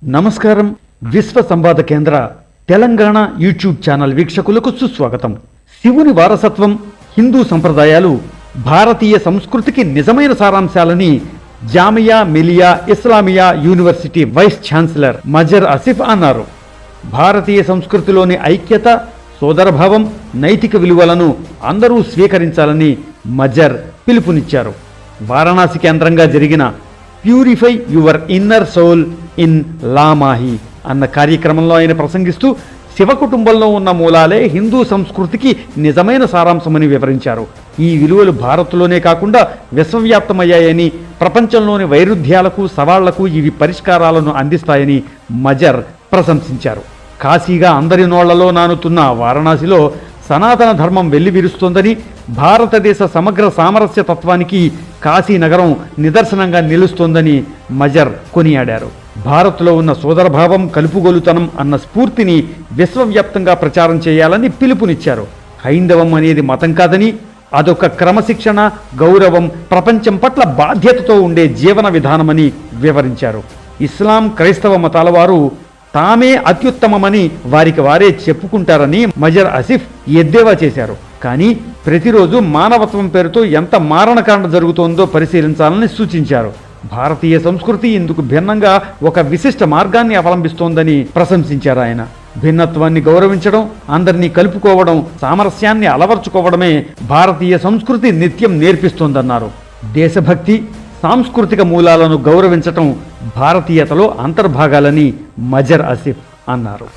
నమస్కారం. విశ్వ సంవాద కేంద్ర తెలంగాణ యూట్యూబ్ ఛానల్ వీక్షకులకు సుస్వాగతం. శివుని వారసత్వం, హిందూ సంప్రదాయాలు, భారతీయ సంస్కృతికి నిజమైన సారాంశాలని Jamia Millia Islamia university vice chancellor Mazhar Asif అన్నారు. భారతీయ సంస్కృతిలోని ఐక్యత, సోదరభావం, నైతిక విలువలను అందరూ స్వీకరించాలని మజర్ పిలుపునిచ్చారు. వారణాసి కేంద్రంగా జరిగిన purify your inner soul in లామాహి అన్న కార్యక్రమంలో ఆయన ప్రసంగిస్తూ శివ కుటుంబంలో ఉన్న మూలాలే హిందూ సంస్కృతికి నిజమైన సారాంశమని వివరించారు. ఈ విలువలు భారత్లోనే కాకుండా విశ్వవ్యాప్తమయ్యాయని, ప్రపంచంలోని వైరుధ్యాలకు, సవాళ్లకు ఇవి పరిష్కారాలను అందిస్తాయని మజర్ ప్రశంసించారు. కాశీగా అందరి నోళ్లలో నానుతున్న వారణాసిలో సనాతన ధర్మం వెల్లివిరుస్తోందని, భారతదేశ సమగ్ర సామరస్య తత్వానికి కాశీ నగరం నిదర్శనంగా నిలుస్తోందని మజర్ కొనియాడారు. భారత్లో ఉన్న సోదరభావం, కలుపుగోలుతనం అన్న స్ఫూర్తిని విశ్వవ్యాప్తంగా ప్రచారం చేయాలని పిలుపునిచ్చారు. హైందవం అనేది మతం కాదని, అదొక క్రమశిక్షణ, గౌరవం, ప్రపంచం పట్ల బాధ్యతతో ఉండే జీవన విధానమని వివరించారు. ఇస్లాం, క్రైస్తవ మతాల వారు తామే అత్యుత్తమమని వారికి వారే చెప్పుకుంటారని మజర్ ఆసిఫ్ ఎద్దేవా చేశారు. కానీ ప్రతిరోజు మానవత్వం పేరుతో ఎంత మారణకాండ జరుగుతోందో పరిశీలించాలని సూచించారు. భారతీయ సంస్కృతి ఇందుకు భిన్నంగా ఒక విశిష్ట మార్గాన్ని అవలంబిస్తోందని ప్రశంసించారు ఆయన. భిన్నత్వాన్ని గౌరవించడం, అందరినీ కలుపుకోవడం, సామరస్యాన్ని అలవర్చుకోవడమే భారతీయ సంస్కృతి నిత్యం నేర్పిస్తోందన్నారు. దేశభక్తి, సాంస్కృతిక మూలాలను గౌరవించటం భారతీయతలో అంతర్భాగాలని మజర్ ఆసిఫ్ అన్నారు.